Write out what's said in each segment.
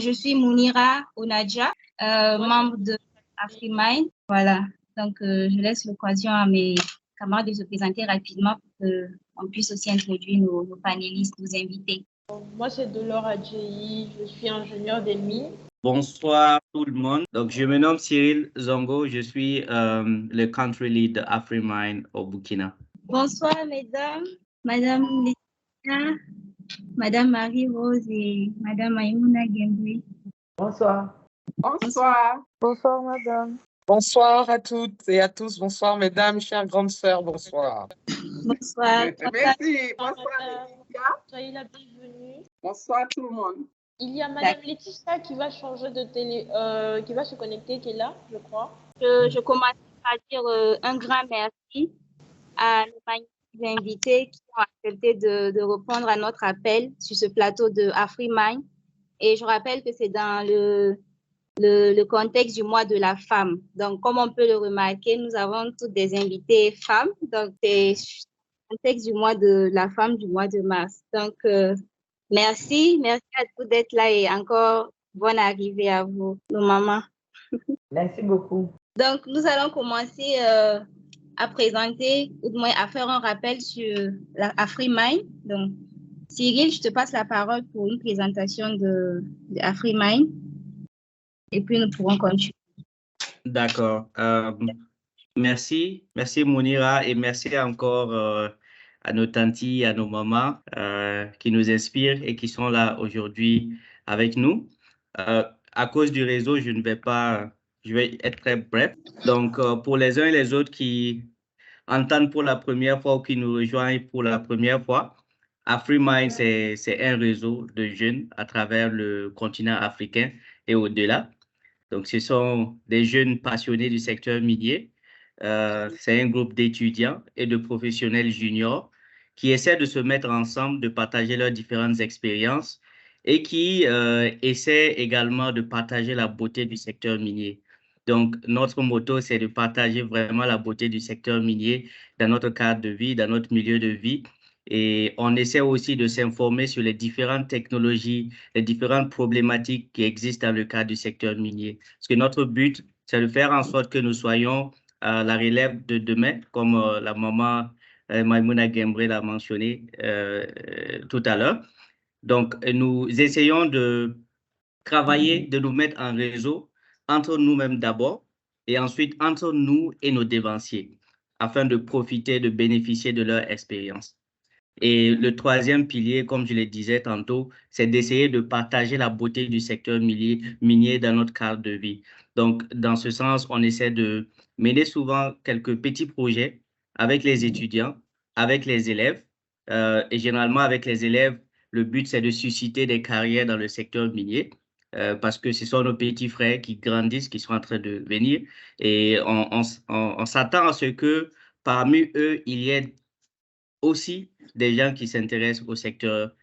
Je suis Mounira Onadja, membre de AfriMind. Voilà, donc je laisse l'occasion à mes camarades de se présenter rapidement pour qu'on puisse aussi introduire nos panélistes, nos invités. Moi, c'est Delors Adjei, je suis ingénieur des mines. Bonsoir tout le monde. Donc, je me nomme Cyril Zongo, je suis le country lead de AfriMind au Burkina. Bonsoir mesdames, Madame Laetitia, Madame Marie-Rose et Madame Maïmouna Gembre. Bonsoir. Bonsoir. Bonsoir, madame. Bonsoir à toutes et à tous. Bonsoir, mesdames, chères grandes sœurs. Bonsoir. Bonsoir. Merci. Bonsoir, Laetitia. Soyez la bienvenue. Bonsoir tout le monde. Il y a Madame Laetitia qui va changer de télé, qui va se connecter, qui est là, je crois. Je commence par dire un grand merci à nos magnifiques invités qui ont accepté de répondre à notre appel sur ce plateau de AfriMind. Et je rappelle que c'est dans le contexte du mois de la femme. Donc, comme on peut le remarquer, nous avons toutes des invités femmes. Donc, c'est le contexte du mois de la femme du mois de mars. Donc, merci à tous d'être là et encore bonne arrivée à vous, nos mamans. Merci beaucoup. Donc, nous allons commencer à présenter, ou du moins à faire un rappel sur AfriMind. Donc, Cyril, je te passe la parole pour une présentation de AfriMind et puis nous pourrons continuer. D'accord. Merci Mounira et merci encore à nos tantis, à nos mamans qui nous inspirent et qui sont là aujourd'hui avec nous. À cause du réseau, je vais être très bref. Donc, pour les uns et les autres qui entendent pour la première fois ou qui nous rejoignent pour la première fois, AfriMind, c'est un réseau de jeunes à travers le continent africain et au-delà. Donc, ce sont des jeunes passionnés du secteur minier. C'est un groupe d'étudiants et de professionnels juniors qui essaient de se mettre ensemble, de partager leurs différentes expériences et qui essaient également de partager la beauté du secteur minier. Donc, notre motto, c'est de partager vraiment la beauté du secteur minier dans notre cadre de vie, dans notre milieu de vie. Et on essaie aussi de s'informer sur les différentes technologies, les différentes problématiques qui existent dans le cadre du secteur minier. Parce que notre but, c'est de faire en sorte que nous soyons la relève de demain, comme la maman Maïmouna Gembre l'a mentionné tout à l'heure. Donc, nous essayons de travailler, de nous mettre en réseau entre nous-mêmes d'abord et ensuite entre nous et nos dévanciers afin de profiter, de bénéficier de leur expérience. Et le troisième pilier, comme je le disais tantôt, c'est d'essayer de partager la beauté du secteur minier dans notre cadre de vie. Donc, dans ce sens, on essaie de mener souvent quelques petits projets avec les étudiants, avec les élèves. Et généralement, avec les élèves, le but, c'est de susciter des carrières dans le secteur minier parce que ce sont nos petits frères qui grandissent, qui sont en train de venir. Et on s'attend à ce que parmi eux, il y ait aussi des gens qui s'intéressent au secteur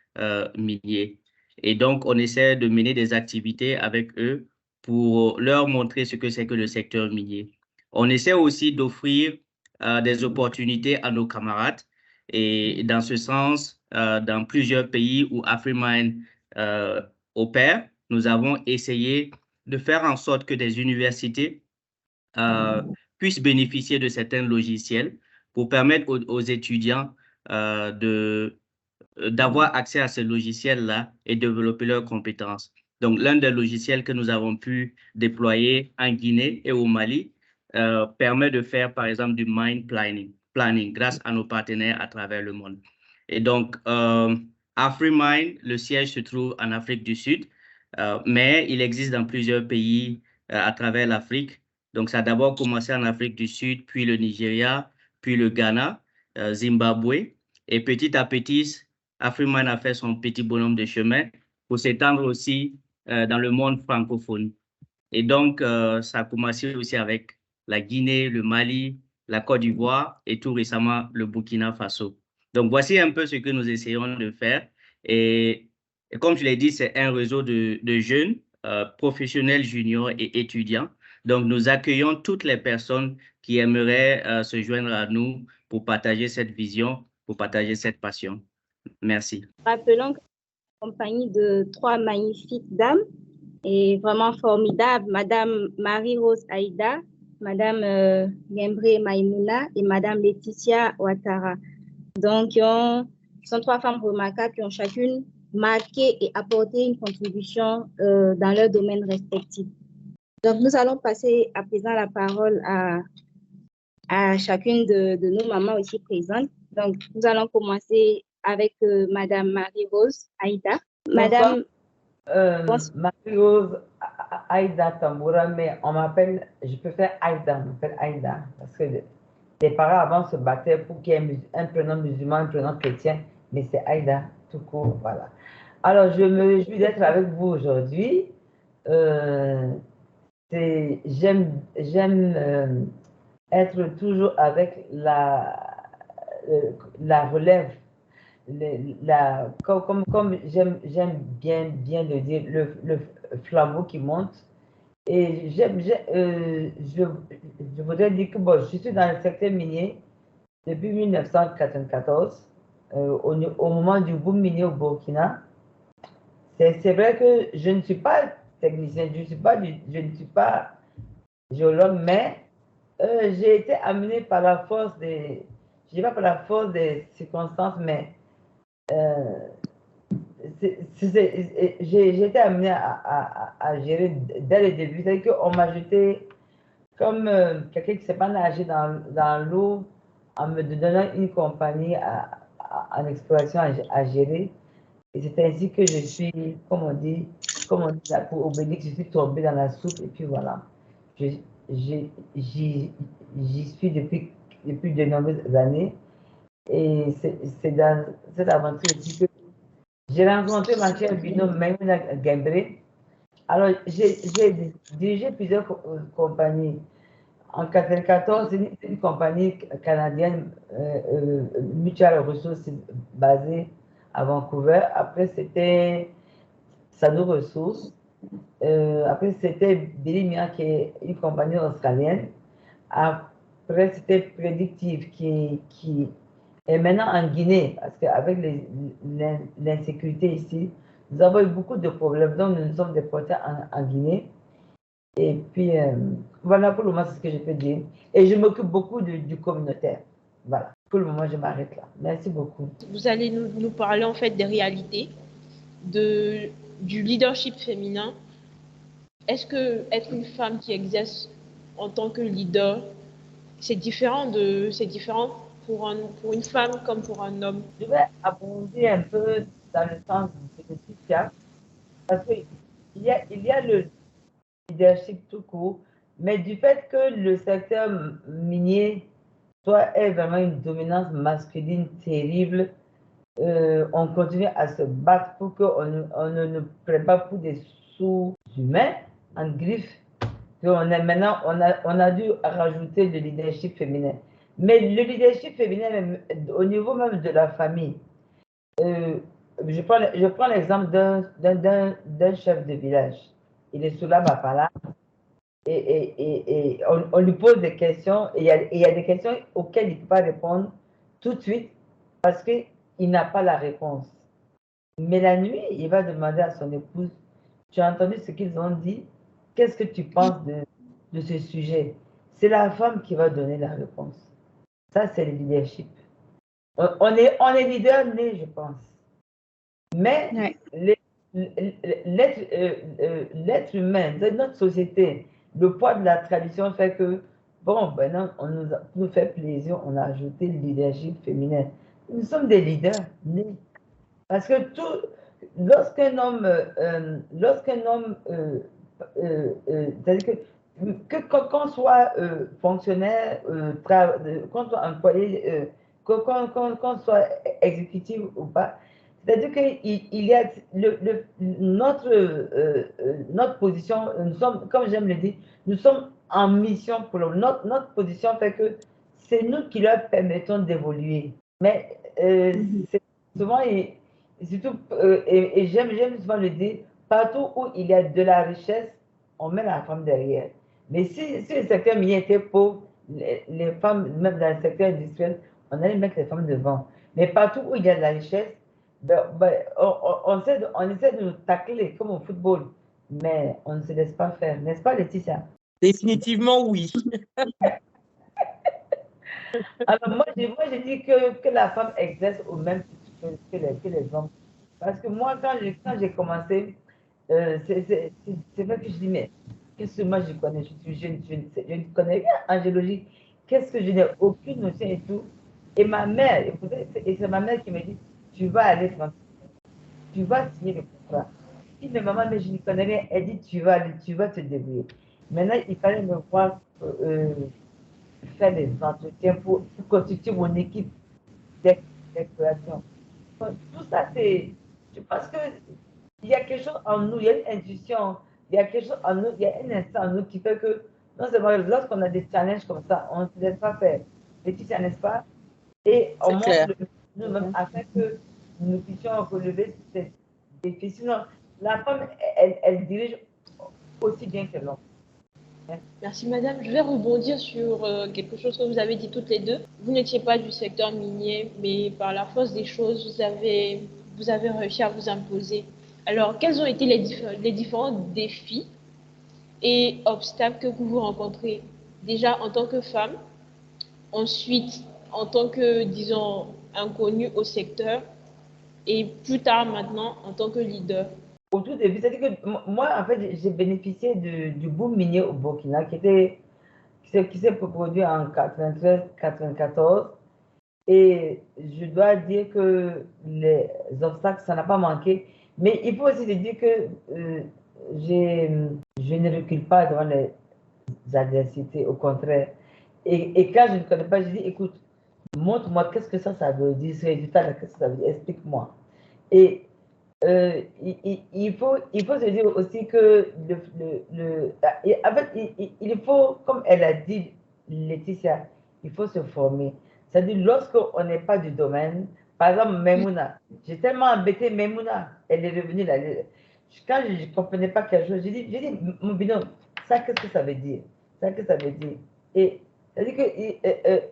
minier. Et donc, on essaie de mener des activités avec eux pour leur montrer ce que c'est que le secteur minier. On essaie aussi d'offrir des opportunités à nos camarades. Et dans ce sens, dans plusieurs pays où AfriMind opère, nous avons essayé de faire en sorte que des universités puissent bénéficier de certains logiciels pour permettre aux étudiants d'avoir accès à ces logiciels-là et développer leurs compétences. Donc, l'un des logiciels que nous avons pu déployer en Guinée et au Mali permet de faire, par exemple, du mine planning grâce à nos partenaires à travers le monde. Et donc, AfriMind, le siège se trouve en Afrique du Sud, mais il existe dans plusieurs pays à travers l'Afrique. Donc, ça a d'abord commencé en Afrique du Sud, puis le Nigeria, puis le Ghana, Zimbabwe. Et petit à petit, AfriMind a fait son petit bonhomme de chemin pour s'étendre aussi dans le monde francophone. Et donc, ça a commencé aussi avec la Guinée, le Mali, la Côte d'Ivoire et tout récemment le Burkina Faso. Donc, voici un peu ce que nous essayons de faire. Et Et comme je l'ai dit, c'est un réseau de jeunes, professionnels, juniors et étudiants. Donc, nous accueillons toutes les personnes qui aimeraient se joindre à nous pour partager cette vision, pour partager cette passion. Merci. Rappelons que c'est une compagnie de 3 magnifiques dames et vraiment formidables. Madame Marie-Rose Aïda, Madame Gembre Maïmouna et Madame Laetitia Ouattara. Donc, ce sont 3 femmes remarquables qui ont chacune marqué et apporté une contribution dans leur domaine respectif. Donc, nous allons passer à présent la parole à chacune de nos mamans aussi présentes. Donc, nous allons commencer avec Madame Marie-Rose Aïda. Madame, Marie-Rose Aïda Tamboura, mais on m'appelle, je préfère Aïda, on m'appelle Aïda, parce que les parents avant se battaient pour qu'il y ait un prénom musulman, un prénom chrétien, mais c'est Aïda, tout court, voilà. Alors, je me réjouis d'être avec vous aujourd'hui. J'aime être toujours avec la relève, comme j'aime bien le dire, le flambeau qui monte. Et je voudrais dire que bon, je suis dans le secteur minier depuis 1994, au moment du boom minier au Burkina. C'est vrai que je ne suis pas technicien, je ne suis pas géologue, mais j'ai été amené par la force des, je dirais pas par la force des circonstances, mais j'ai été amené à gérer dès le début. C'est-à-dire qu'on m'a jeté comme quelqu'un qui ne sait pas nager dans l'eau en me donnant une compagnie en exploration à gérer. Et c'est ainsi que je suis, comme on dit pour Obélix, je suis tombée dans la soupe et puis voilà. J'y suis depuis de nombreuses années. Et c'est dans cette aventure aussi que j'ai rencontré ma chère binôme Maïmouna Gembre. Alors, j'ai dirigé plusieurs compagnies. En 1994, c'est une compagnie canadienne, Mutual Ressources, basée à Vancouver. Après, c'était Sado Ressources. Après, c'était Bilimia, qui est une compagnie australienne. Après, c'était Predictive, qui est maintenant en Guinée, parce qu'avec l'insécurité ici, nous avons eu beaucoup de problèmes. Donc, nous nous sommes déportés en Guinée. Et puis, voilà pour le moment, c'est ce que je peux dire. Et je m'occupe beaucoup du communautaire. Voilà, pour le moment, je m'arrête là. Merci beaucoup. Vous allez nous parler en fait des réalités du leadership féminin. Est-ce que être une femme qui exerce en tant que leader, c'est différent pour une femme comme pour un homme? Je vais abonder un peu dans le sens de Laetitia, parce qu'il y a le leadership tout court, mais du fait que le secteur minier est vraiment une dominance masculine terrible, on continue à se battre pour qu'on ne nous prenne pas pour des sous-humains en griffe. Maintenant, on a dû rajouter le leadership féminin. Mais le leadership féminin, au niveau même de la famille, je prends l'exemple d'un chef de village. Il est sous la Bapala et on lui pose des questions et il y a des questions auxquelles il ne peut pas répondre tout de suite parce qu'il n'a pas la réponse. Mais la nuit, il va demander à son épouse, tu as entendu ce qu'ils ont dit? Qu'est-ce que tu penses de ce sujet? C'est la femme qui va donner la réponse. Ça, c'est le leadership. On est leader né, je pense. Mais ouais. L'être humain, de notre société, le poids de la tradition fait que, bon, maintenant, nous fait plaisir, on a ajouté le leadership féminin. Nous sommes des leaders nés. Parce que lorsqu'un homme, c'est-à-dire qu'on soit fonctionnaire, qu'on soit employé, qu'on soit exécutif ou pas, c'est-à-dire qu'il y a notre position, nous sommes, comme j'aime le dire, nous sommes en mission pour l'homme. Notre position fait que c'est nous qui leur permettons d'évoluer. Mais souvent, Et surtout, et j'aime souvent le dire, partout où il y a de la richesse, on met la femme derrière. Mais si le secteur minier était pauvre, les femmes, même dans le secteur industriel, on allait mettre les femmes devant. Mais partout où il y a de la richesse, on essaie de nous tacler comme au football, mais on ne se laisse pas faire, n'est-ce pas, Laetitia? Définitivement, oui. Alors, moi, je dis que la femme exerce au même titre que les hommes. Parce que moi, quand j'ai commencé, c'est vrai que je dis, mais qu'est-ce que moi je connais? Je ne connais rien en géologie. Qu'est-ce que je n'ai aucune notion et tout. Et ma mère, et c'est ma mère qui me dit, tu vas aller tu vas signer le contrat. Je dis, mais maman, mais je ne connais rien. Elle dit, tu vas aller, tu vas te débrouiller. Maintenant, il fallait me voir faire les entretiens pour constituer mon équipe d'exploration. Tout ça, c'est. Je pense qu'il y a quelque chose en nous, il y a une intuition, il y a quelque chose en nous, il y a un instant en nous qui fait que, non seulement lorsqu'on a des challenges comme ça, on ne se laisse pas faire. Laetitia, n'est-ce pas? Et on C'est monte clair. nous-mêmes afin que nous puissions relever ces défis. Sinon, la femme, elle dirige aussi bien que l'homme. Merci madame. Je vais rebondir sur quelque chose que vous avez dit toutes les deux. Vous n'étiez pas du secteur minier, mais par la force des choses, vous avez réussi à vous imposer. Alors, quels ont été les différents défis et obstacles que vous rencontrez déjà en tant que femme, ensuite en tant que, disons, inconnue au secteur et plus tard maintenant en tant que leader? Au tout début, c'est-à-dire que moi, en fait, j'ai bénéficié du boom minier au Burkina qui s'est produit en 93-94. Et je dois dire que les obstacles, ça n'a pas manqué. Mais il faut aussi se dire que je ne recule pas devant les adversités, au contraire. Et quand je ne connais pas, je dis, écoute, montre-moi qu'est-ce que ça veut dire, ce résultat, qu'est-ce que ça veut dire, explique-moi. Et il faut se dire aussi que en fait, il faut, comme elle a dit, Laetitia, il faut se former. C'est-à-dire, lorsqu'on n'est pas du domaine, par exemple, Memouna, j'ai tellement embêté Memouna, elle est revenue là. Quand je ne comprenais pas quelque chose, j'ai dit, mon binôme, ça, qu'est-ce que ça veut dire? Ça, qu'est-ce que ça veut dire? Et c'est-à-dire qu'il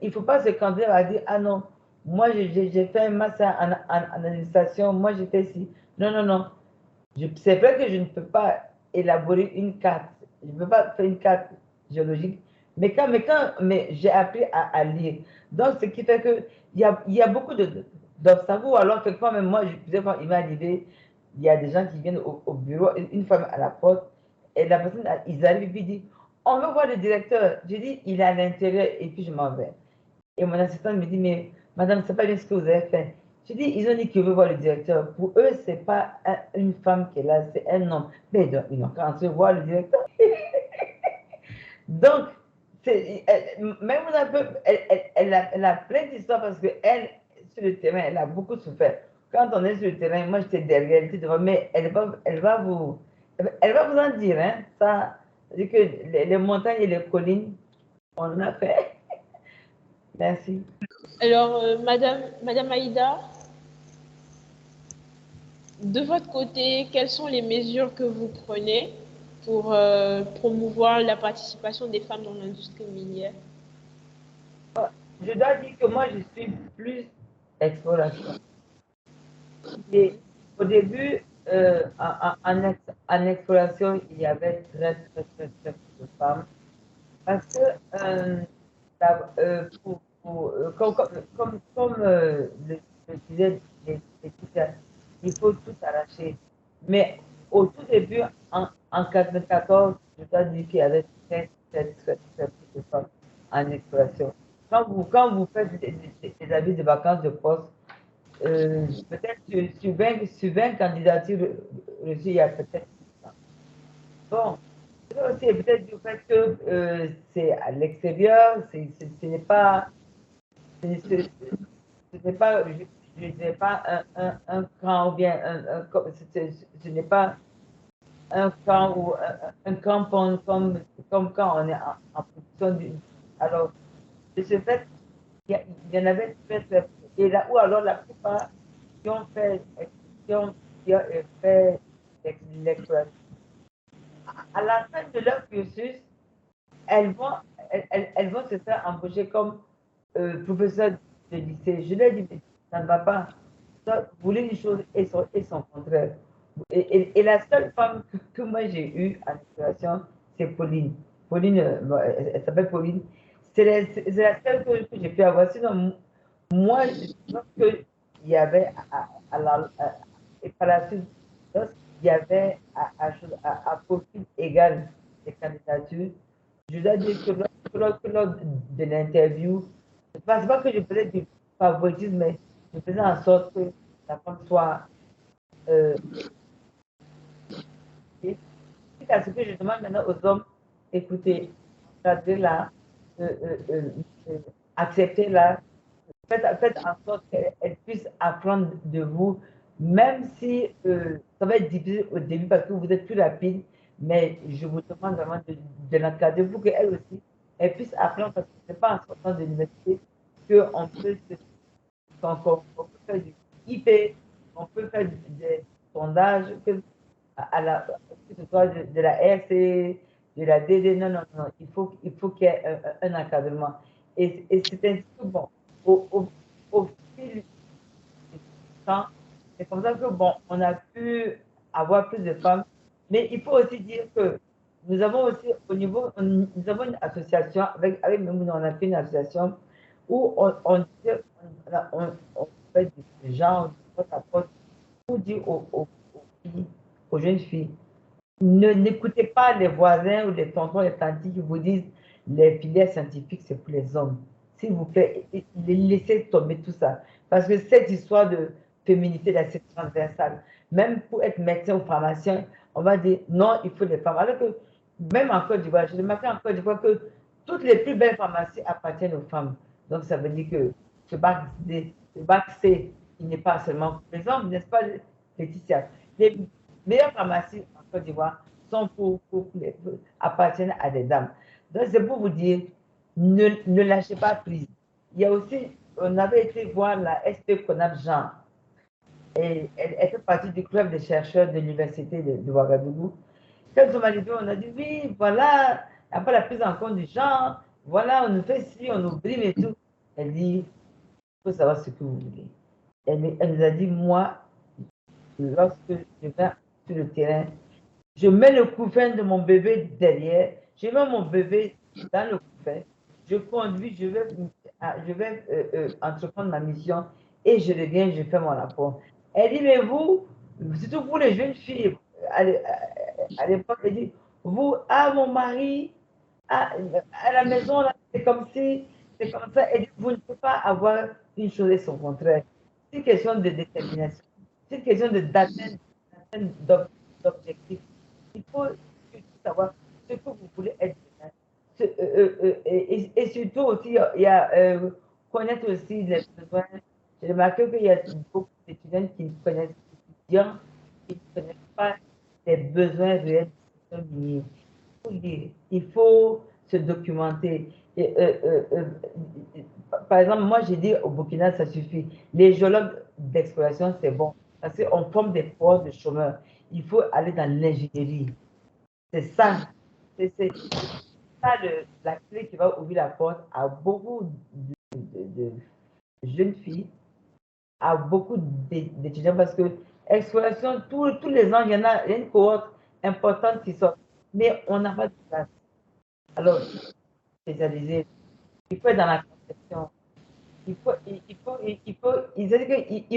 ne faut pas se candidater à dire, ah non, moi, j'ai fait un master en administration, moi, j'ai fait ci. Non, non, non. C'est vrai que je ne peux pas élaborer une carte. Je ne peux pas faire une carte géologique. Mais j'ai appris à lire. Donc, ce qui fait que il y a beaucoup d'obstacles. Ou alors, quelquefois, même moi, plusieurs fois, il m'est arrivé, il y a des gens qui viennent au bureau, une femme à la porte, et la personne, ils arrivent et ils disent, on veut voir le directeur. Je dis, il est à l'intérieur, et puis je m'en vais. Et mon assistante me dit, mais madame, c'est pas bien ce que vous avez fait. Je dis, ils ont dit qu'ils veulent voir le directeur. Pour eux, c'est pas une femme qui est là, c'est un homme. Mais ils n'ont qu'à entrer voir le directeur. Donc, même un peu, elle a plein d'histoires parce qu'elle, sur le terrain, elle a beaucoup souffert. Quand on est sur le terrain, moi j'étais derrière, elle était devant, mais elle va vous en dire, hein, ça, c'est que les montagnes et les collines, on en a fait. Merci. Alors, Madame Aïda, de votre côté, quelles sont les mesures que vous prenez pour promouvoir la participation des femmes dans l'industrie minière? Je dois dire que moi, je suis plus exploration. Et au début, en exploration, il y avait très peu de femmes. Parce que, comme le disait Laetitia, il faut tout arracher. Mais au tout début, en 94, je dois dire qu'il y avait très peu de femmes en exploration. Quand vous faites des avis de vacances de poste, peut-être sur 20 candidatures reçues, il y a peut-être. Bon, aussi peut-être du fait que c'est à l'extérieur, ce n'est pas, ce n'est pas, je dirais pas un camp ou bien ce n'est pas un camp ou un campon comme quand on est en position. Alors, de ce fait, il y en avait très peu. Et là où alors la plupart qui ont fait qui ont fait l'exploitation, à la fin de leur cursus, elles vont se faire embaucher comme professeur de lycée. Je leur dis, mais ça ne va pas. Ça, vous voulez une chose et son contraire. Et la seule femme que moi j'ai eue à l'installation, c'est Pauline. Pauline, elle s'appelle Pauline. C'est la seule que j'ai pu avoir. Sinon, moi, lorsque il y avait et par la suite, lorsqu'il y avait à profil égal des candidatures, je dois dire que lors de l'interview, ce n'est pas que je faisais du favoritisme, mais je faisais en sorte que la femme soit. C'est à ce que je demande maintenant aux hommes, écoutez, regardez-la, acceptez-la, faites en sorte qu'elle puisse apprendre de vous, même si ça va être difficile au début parce que vous êtes plus rapide, mais je vous demande vraiment de l'encadrer pour qu'elle aussi, elle puisse apprendre parce que ce n'est pas en sortant de l'université qu'on peut qu'on peut faire du IP, on peut faire des sondages, que ce soit de la RC, de la DD, non, non, non, il faut qu'il y ait un encadrement. Et c'est ainsi que, bon, au fil du temps, c'est comme ça que, bon, on a pu avoir plus de femmes. Mais il faut aussi dire que nous avons aussi, au niveau, nous avons une association, avec Memouna, on a fait une association où on fait du genre, pour dire aux filles, aux jeunes filles, n'écoutez pas les voisins ou les tontons, les tantes qui vous disent les filières scientifiques, c'est pour les hommes. S'il vous plaît, laissez tomber tout ça. Parce que cette histoire de féminité, là, c'est transversal. Même pour être médecin ou pharmacien, on va dire non, il faut les femmes. Alors que même en Côte d'Ivoire, je remarque en Côte d'Ivoire que toutes les plus belles pharmacies appartiennent aux femmes. Donc ça veut dire que ce bac C, il n'est pas seulement pour les hommes, n'est-ce pas, Laetitia? Les meilleures pharmacies en Côte d'Ivoire sont appartiennent à des dames. Donc, c'est pour vous dire, ne lâchez pas prise. Il y a aussi, on avait été voir la SP Conab Jean. Et elle fait partie du club des chercheurs de l'université de Ouagadougou. Quand on m'a dit, on a dit, oui, voilà, après la prise en compte du genre, voilà, on nous fait ci, on nous brime et tout. Elle dit, il faut savoir ce que vous voulez. Elle nous a dit, moi, lorsque je vais sur le terrain, je mets le couffin de mon bébé derrière, je mets mon bébé dans le couffin, je conduis, je vais entreprendre ma mission et je reviens, je fais mon rapport. Elle dit, mais vous, surtout pour les jeunes filles, à l'époque, elle dit, vous, mon mari, à la maison, c'est comme si, c'est comme ça. Elle dit, vous ne pouvez pas avoir une chose et son contraire. C'est une question de détermination, c'est une question d'atteindre d'objectifs. Il faut savoir ce que vous voulez être. Et surtout aussi, il y a connaître aussi les besoins. J'ai remarqué qu'il y a beaucoup d'étudiants qui connaissent qui ne connaissent pas les besoins réels de il faut se documenter. Et, par exemple, moi, j'ai dit au Burkina, ça suffit. Les géologues d'exploration, c'est bon. Parce qu'on forme des postes de chômeurs. Il faut aller dans l'ingénierie. C'est ça. C'est ça la clé qui va ouvrir la porte à beaucoup de jeunes filles, à beaucoup d'étudiants. Parce que exploration, tous les ans, il y a une cohorte importante qui sort. Mais on n'a pas de place. Alors, spécialisé, il faut être dans la conception. Il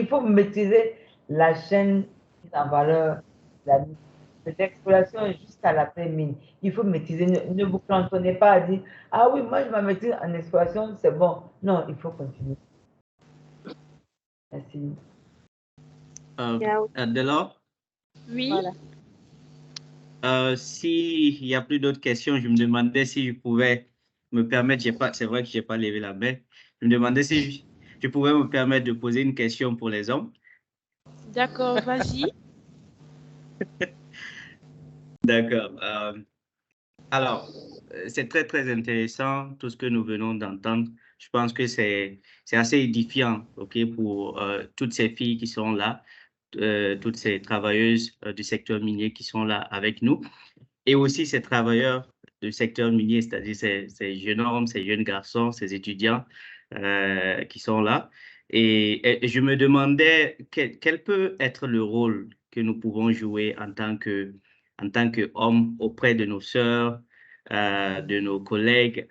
faut maîtriser la chaîne en valeur, de l'exploration jusqu'à l'après-mine. Il faut maîtriser, ne vous cantonnez pas à dire, ah oui, moi je me maîtrise en exploration, c'est bon. Non, il faut continuer. Merci. Delors? Oui. Voilà. S'il n'y a plus d'autres questions, je me demandais si je pouvais me permettre, c'est vrai que je n'ai pas levé la main, je me demandais si je pouvais me permettre de poser une question pour les hommes. D'accord, vas-y. D'accord. Alors, c'est très, très intéressant tout ce que nous venons d'entendre. Je pense que c'est assez édifiant, OK, pour toutes ces filles qui sont là. toutes ces travailleuses du secteur minier qui sont là avec nous et aussi ces travailleurs du secteur minier, c'est-à-dire ces jeunes hommes, ces jeunes garçons, ces étudiants qui sont là. Et je me demandais quel peut être le rôle que nous pouvons jouer en tant qu'hommes auprès de nos sœurs, de nos collègues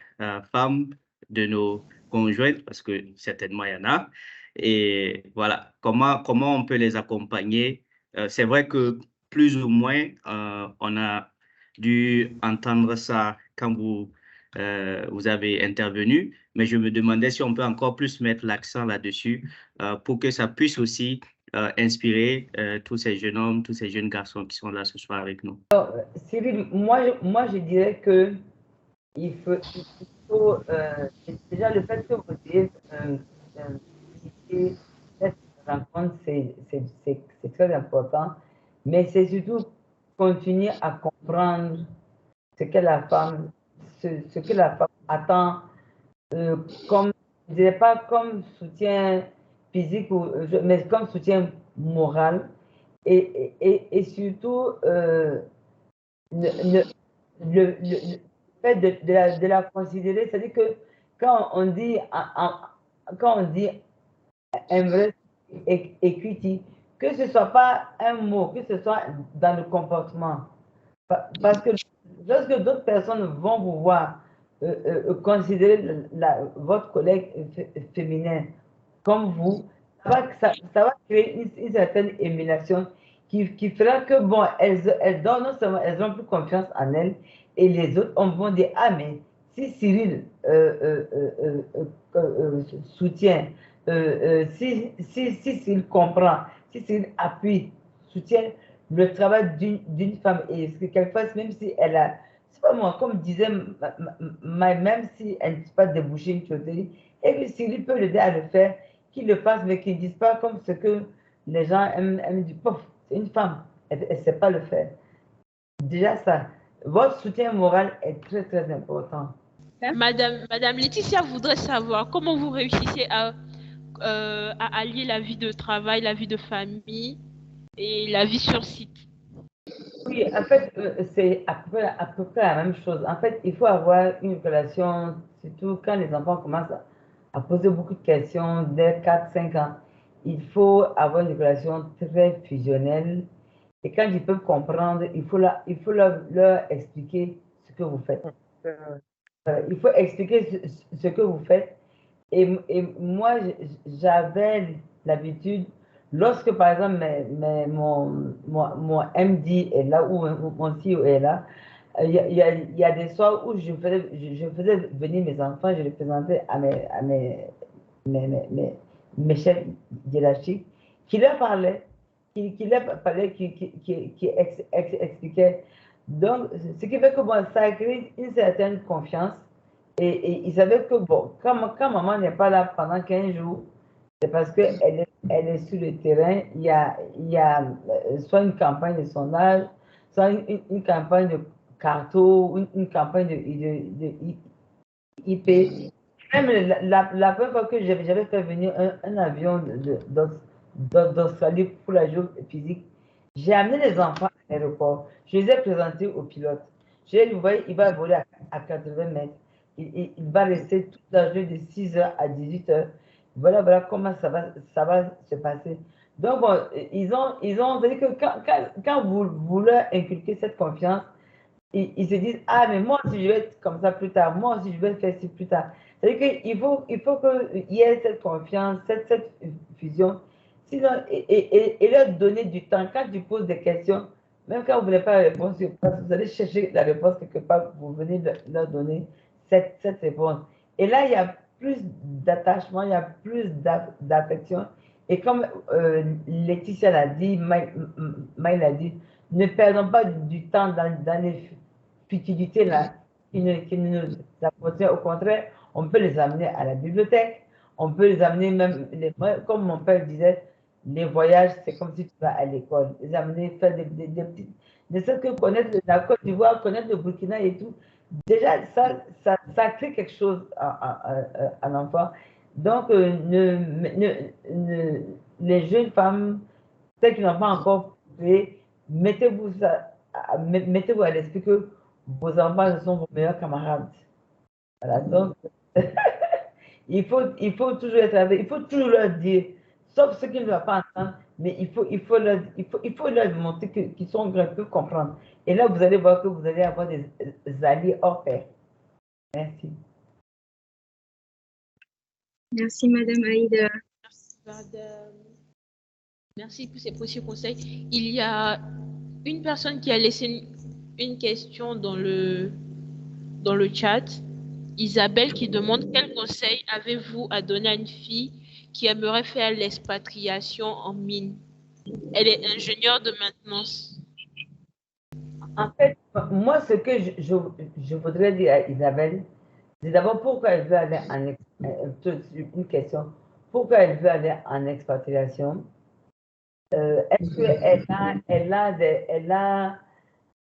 femmes, de nos conjointes, parce que certainement il y en a. Et voilà, comment on peut les accompagner. C'est vrai que plus ou moins, on a dû entendre ça quand vous avez intervenu, mais je me demandais si on peut encore plus mettre l'accent là-dessus pour que ça puisse aussi inspirer tous ces jeunes hommes, tous ces jeunes garçons qui sont là ce soir avec nous. Cyril, moi, je dirais que il faut déjà le fait que vous ayez initié cette rencontre, c'est très important, mais c'est surtout continuer à comprendre ce que la femme, ce que la femme attend comme, je ne dirais pas comme soutien physique, mais comme soutien moral et surtout le fait de la considérer, c'est-à-dire que quand on dit, quand on dit embrace equity, que ce ne soit pas un mot, que ce soit dans le comportement. Parce que lorsque d'autres personnes vont vous voir considérer votre collègue féminin comme vous, ça va créer une certaine émulation qui fera que, bon, elles donnent, non seulement elles ont plus confiance en elles, et les autres vont dire, ah, mais si Cyril soutient, si Cyril comprend, si Cyril appuie, soutient le travail d'une femme, et ce que quelquefois, même si elle a, c'est pas moi, comme disait même si elle ne peut pas déboucher une chaudière, et que Cyril peut l'aider à le faire, qu'il le fasse, mais qu'il ne dise pas comme ce que les gens aiment dire, pof, c'est une femme, elle ne sait pas le faire. Déjà ça, votre soutien moral est très très important. Madame Laetitia voudrait savoir comment vous réussissez à allier la vie de travail, la vie de famille et la vie sur site. Oui, en fait, c'est à peu près la même chose. En fait, il faut avoir une relation, surtout quand les enfants commencent à poser beaucoup de questions dès 4-5 ans. Il faut avoir une relation très fusionnelle. Et quand ils peuvent comprendre, il faut leur expliquer ce que vous faites. Il faut expliquer ce que vous faites. Et moi, j'avais l'habitude, lorsque par exemple mon MD est là ou mon CEO est là, il y a des soirs où je faisais venir mes enfants, je les présentais à mes chefs hiérarchiques, qui leur parlaient, qui expliquaient. Donc, ce qui fait que bon, ça a créé une certaine confiance. Et ils savaient que, bon, quand maman n'est pas là pendant 15 jours, c'est parce qu'elle est sur le terrain. Il y a soit une campagne de sondage, soit une campagne de carto, une campagne de IP. Même la première fois que j'avais fait venir un avion d'Australie pour la géophysique, j'ai amené les enfants à l'aéroport. Je les ai présentés au pilote. Je lui ai dit, vous voyez, il va voler à 80 mètres. Il va rester toute la journée de 6h à 18h. Voilà comment ça va se passer. Donc, bon, ils ont dit que quand vous leur inculquez cette confiance, ils se disent, ah, mais moi aussi je vais être comme ça plus tard, moi aussi je vais faire ci plus tard. C'est-à-dire qu'il faut qu'il y ait cette confiance, cette fusion. Sinon, et leur donner du temps. Quand tu poses des questions, même quand vous n'avez pas la réponse sur place, vous allez chercher la réponse quelque part, vous venez leur donner cette réponse. Et là, il y a plus d'attachement, il y a plus d'affection. Et comme Laetitia l'a dit, Maï l'a dit, ne perdons pas du temps dans les futilités là qui ne nous apportent. Au contraire, on peut les amener à la bibliothèque, on peut les amener même, comme mon père disait, les voyages, c'est comme si tu vas à l'école. Les amener, faire des petites, ne serait-ce que connaître la Côte d'Ivoire, connaître le Burkina et tout. Déjà, ça crée quelque chose à l'enfant. Donc, les jeunes femmes, celles qui n'ont pas encore fait, mettez-vous mettez-vous à l'esprit que vos enfants sont vos meilleurs camarades. Voilà, donc, il faut toujours être avec, il faut toujours leur dire, sauf ceux qui ne doivent pas entendre, mais il faut leur montrer qu'ils sont grands, qu'ils peuvent comprendre. Et là, vous allez voir que vous allez avoir des alliés hors pair. Merci. Merci, Madame Aïda. Merci, madame. Merci pour ces précieux conseils. Il y a une personne qui a laissé une question dans le chat. Isabelle qui demande quel conseil avez-vous à donner à une fille qui aimerait faire l'expatriation en mine? Elle est ingénieure de maintenance. En fait, moi, ce que je voudrais dire à Isabelle, c'est d'abord pourquoi elle veut aller une question. Pourquoi elle veut aller en expatriation? Est-ce qu'elle a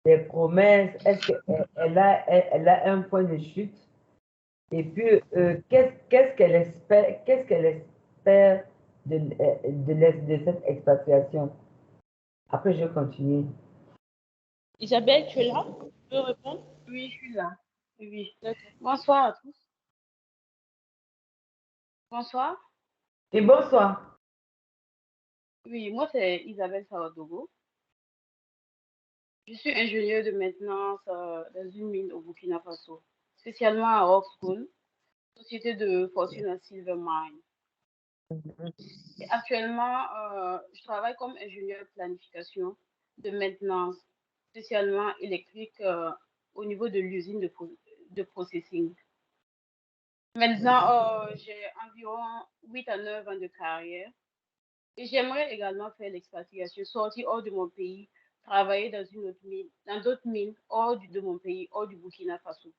des promesses? Est-ce qu'elle a un point de chute? Et puis, qu'est-ce qu'elle espère de cette expatriation? Après, je vais continuer. Isabelle, tu es là? Tu peux répondre? Oui, je suis là. Oui. D'accord. Bonsoir à tous. Bonsoir. Et bonsoir. Oui, moi c'est Isabelle Sawadogo. Je suis ingénieure de maintenance dans une mine au Burkina Faso, spécialement à Rockschool, société de fortune à Silver Mine. Et actuellement, je travaille comme ingénieure de planification de maintenance, spécialement électrique au niveau de l'usine de processing. Maintenant, j'ai environ 8 à 9 ans de carrière et j'aimerais également faire l'expatriation, sortir hors de mon pays, travailler dans une autre mine, dans d'autres mines hors de mon pays, hors du Burkina Faso,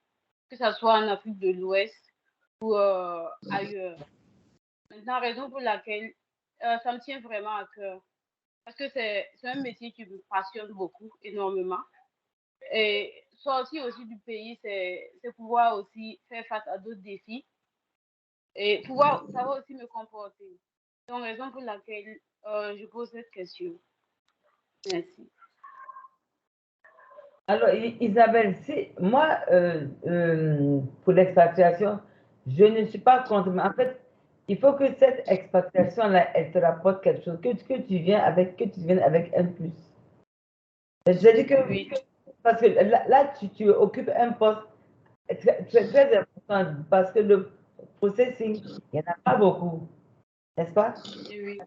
que ce soit en Afrique de l'Ouest ou ailleurs. Maintenant, raison pour laquelle ça me tient vraiment à cœur, parce que c'est un métier qui me passionne beaucoup, énormément. Et sortir aussi du pays, c'est pouvoir aussi faire face à d'autres défis et pouvoir savoir aussi me comporter. Donc, raison pour laquelle je pose cette question. Merci. Alors, Isabelle, moi, pour l'expatriation, je ne suis pas contre, mais en fait, il faut que cette expatriation-là, elle te rapporte quelque chose, que tu viennes avec un plus. C'est-à-dire que, Oui. parce que là, tu occupes un poste très important, parce que le processing, il n'y en a pas beaucoup, n'est-ce pas? Oui.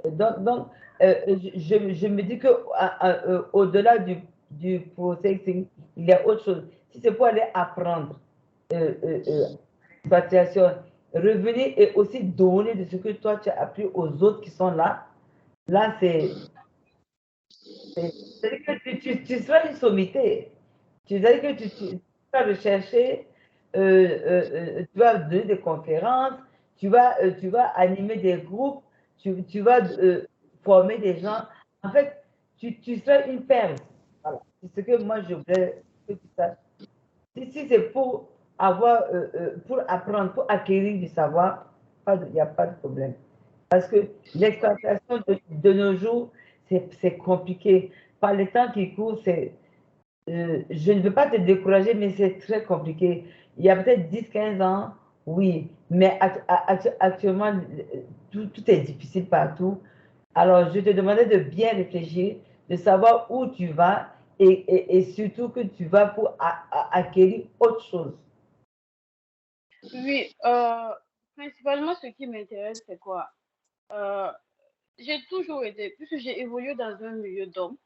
Donc je me dis que au-delà du processing, il y a autre chose. Si c'est pour aller apprendre l'expatriation, revenir et aussi donner de ce que toi tu as appris aux autres qui sont là, là c'est-à-dire que tu seras une sommité. C'est-à-dire que tu vas rechercher, tu vas donner des conférences, tu vas animer des groupes, tu vas former des gens. En fait, tu seras une perle. Voilà. C'est ce que moi je voudrais que tu saches. Si c'est pour pour apprendre, pour acquérir du savoir, il n'y a pas de problème. Parce que l'exploitation de nos jours, c'est compliqué. Par le temps qui court, je ne veux pas te décourager, mais c'est très compliqué. Il y a peut-être 10, 15 ans, oui, mais actuellement, tout est difficile partout. Alors, je te demandais de bien réfléchir, de savoir où tu vas et surtout que tu vas pour acquérir autre chose. Oui, principalement ce qui m'intéresse, c'est quoi? J'ai toujours été, puisque j'ai évolué dans un milieu d'hommes,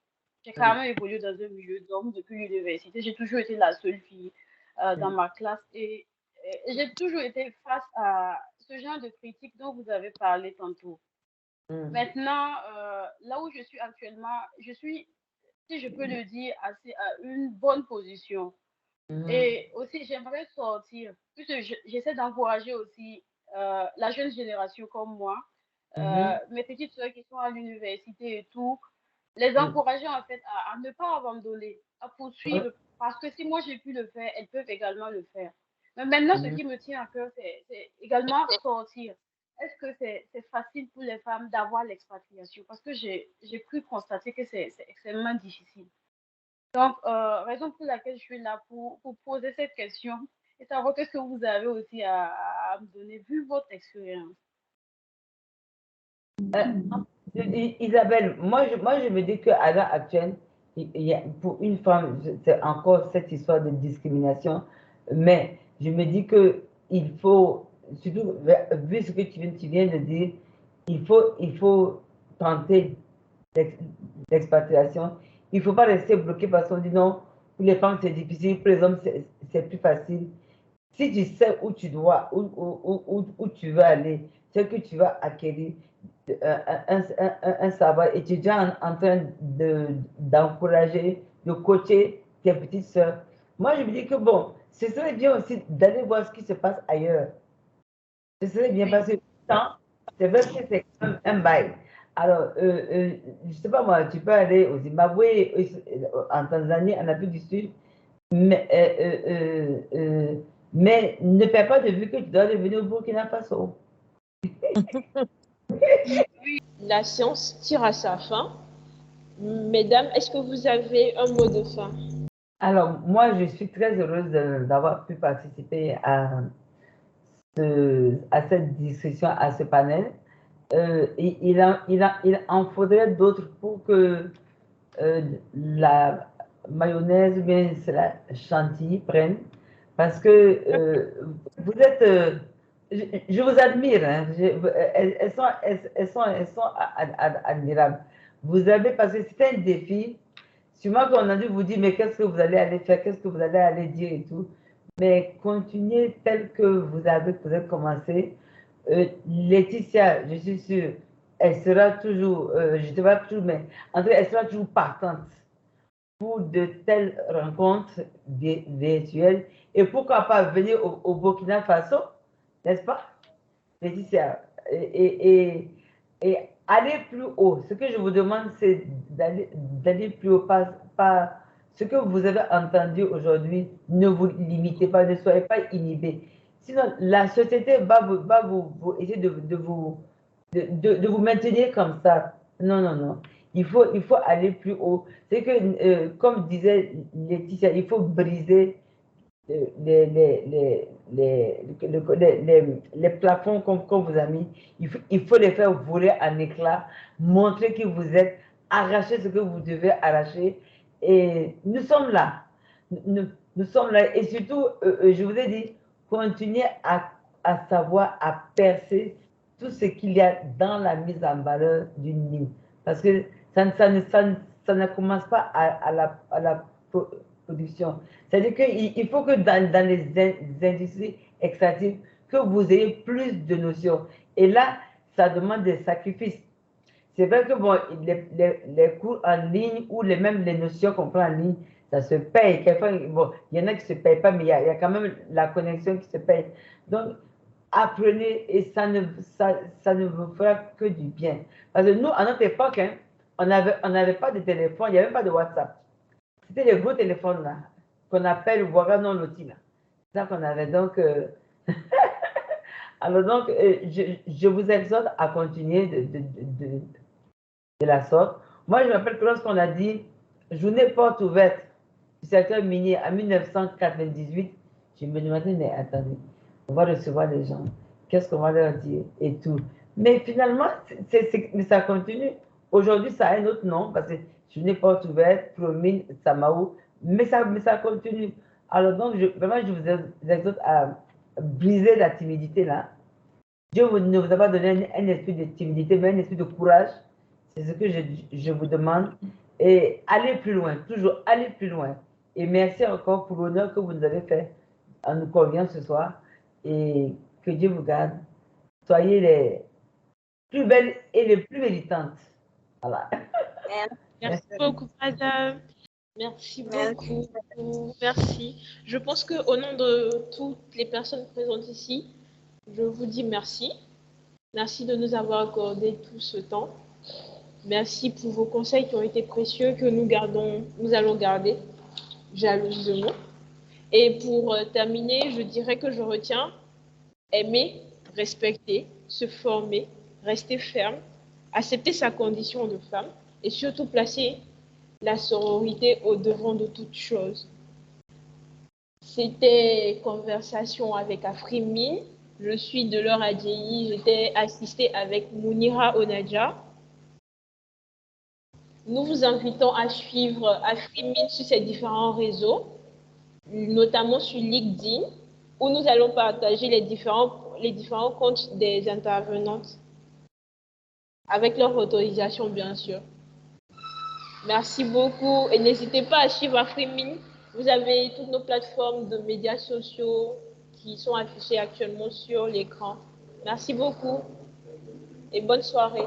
j'ai carrément évolué dans un milieu d'hommes depuis l'université. J'ai toujours été la seule fille dans ma classe et j'ai toujours été face à ce genre de critiques dont vous avez parlé tantôt. Maintenant, là où je suis actuellement, je suis, si je peux le dire, assez à une bonne position. Et aussi, j'aimerais sortir, puisque j'essaie d'encourager aussi la jeune génération comme moi, mes petites soeurs qui sont à l'université et tout, les encourager en fait à ne pas abandonner, à poursuivre. Parce que si moi j'ai pu le faire, elles peuvent également le faire. Mais maintenant, ce qui me tient à cœur, c'est également sortir. est-ce que c'est facile pour les femmes d'avoir l'expatriation? Parce que j'ai pu constater que c'est extrêmement difficile. Donc, raison pour laquelle je suis là pour poser cette question et savoir qu'est-ce que vous avez aussi à me donner, vu votre expérience. Isabelle, moi, je me dis qu'à l'heure actuelle, pour une femme, c'est encore cette histoire de discrimination, mais je me dis que il faut, surtout vu ce que tu viens de dire, il faut tenter l'expatriation. Il ne faut pas rester bloqué parce qu'on dit non, pour les femmes c'est difficile, pour les hommes c'est plus facile. Si tu sais où tu dois, où tu veux aller, ce que tu vas acquérir, un savoir, et tu es déjà en train d'encourager, de coacher tes petites soeurs. Moi, je me dis que bon, ce serait bien aussi d'aller voir ce qui se passe ailleurs. Ce serait bien parce que c'est vrai que c'est quand même un bail. Alors, je ne sais pas moi, tu peux aller au Zimbabwe, en Tanzanie, en Afrique du Sud, mais, mais ne perds pas de vue que tu dois revenir au Burkina Faso. La séance tire à sa fin. Mesdames, est-ce que vous avez un mot de fin? Alors, moi, je suis très heureuse d'avoir pu participer à cette discussion, à ce panel. Il en faudrait d'autres pour que la mayonnaise ou bien la chantilly prenne. Parce que vous êtes... je vous admire. Hein, elles sont admirables. Vous avez, parce que c'est un défi. Sûrement qu'on a dû vous dire, mais qu'est-ce que vous allez aller faire, qu'est-ce que vous allez aller dire et tout. Mais continuez tel que vous avez commencé. Laetitia, je suis sûre, elle sera toujours, je ne sais pas toujours, mais en tout cas, elle sera toujours partante pour de telles rencontres virtuelles. Et pourquoi pas venir au Burkina Faso, n'est-ce pas, Laetitia? Et aller plus haut. Ce que je vous demande, c'est d'aller plus haut. Pas ce que vous avez entendu aujourd'hui, ne vous limitez pas, ne soyez pas inhibés. Sinon, la société va vous essayer de vous maintenir comme ça. Non, non, non. Il faut aller plus haut. C'est que, comme disait Laetitia, il faut briser les plafonds qu'on vous a mis. Il faut les faire voler en éclats, montrer qui vous êtes, arracher ce que vous devez arracher. Et nous sommes là. Nous sommes là. Et surtout, je vous ai dit, continuez à savoir, à percer tout ce qu'il y a dans la mise en valeur d'une mine. Parce que ça ne commence pas à la production. C'est-à-dire qu'il faut que dans les industries extractives, que vous ayez plus de notions. Et là, ça demande des sacrifices. C'est vrai que bon, les cours en ligne ou même les notions qu'on prend en ligne, ça se paye. Quelquefois, bon, il y en a qui ne se payent pas, mais il y a quand même la connexion qui se paye. Donc, apprenez et ça ne vous fera que du bien. Parce que nous, à notre époque, hein, on n'avait pas de téléphone, il n'y avait pas de WhatsApp. C'était les gros téléphones là, qu'on appelle Ouaga non loti là. C'est ça qu'on avait. Donc, alors donc, je vous exhorte à continuer de la sorte. Moi, je me rappelle que lorsqu'on a dit journée porte ouverte du secteur minier en 1998, je me demandais, mais attendez, on va recevoir les gens, qu'est-ce qu'on va leur dire et tout. Mais finalement, ça continue. Aujourd'hui, ça a un autre nom parce que journée porte ouverte, Promine, Samaou, mais ça continue. Alors donc, vraiment, je vous exhorte à briser la timidité là. Dieu ne vous a pas donné un esprit de timidité, mais un esprit de courage. C'est ce que je vous demande. Et allez plus loin, toujours aller plus loin. Et merci encore pour l'honneur que vous nous avez fait en nous conviant ce soir. Et que Dieu vous garde. Soyez les plus belles et les plus méritantes. Voilà. Merci beaucoup, madame. Merci beaucoup. Merci. Je pense qu'au nom de toutes les personnes présentes ici, je vous dis merci. Merci de nous avoir accordé tout ce temps. Merci pour vos conseils qui ont été précieux, que nous allons garder jalousement. Et pour terminer, je dirais que je retiens aimer, respecter se former, rester ferme, accepter sa condition de femme et surtout placer la sororité au devant de toute chose. C'était Conversation avec Afrimine. Je suis de l'heure ADI. J'étais assistée avec Mounira Onadja. Nous vous invitons à suivre Afrimine sur ses différents réseaux, notamment sur LinkedIn, où nous allons partager les différents comptes des intervenantes, avec leur autorisation, bien sûr. Merci beaucoup et n'hésitez pas à suivre Afrimine. Vous avez toutes nos plateformes de médias sociaux qui sont affichées actuellement sur l'écran. Merci beaucoup et bonne soirée.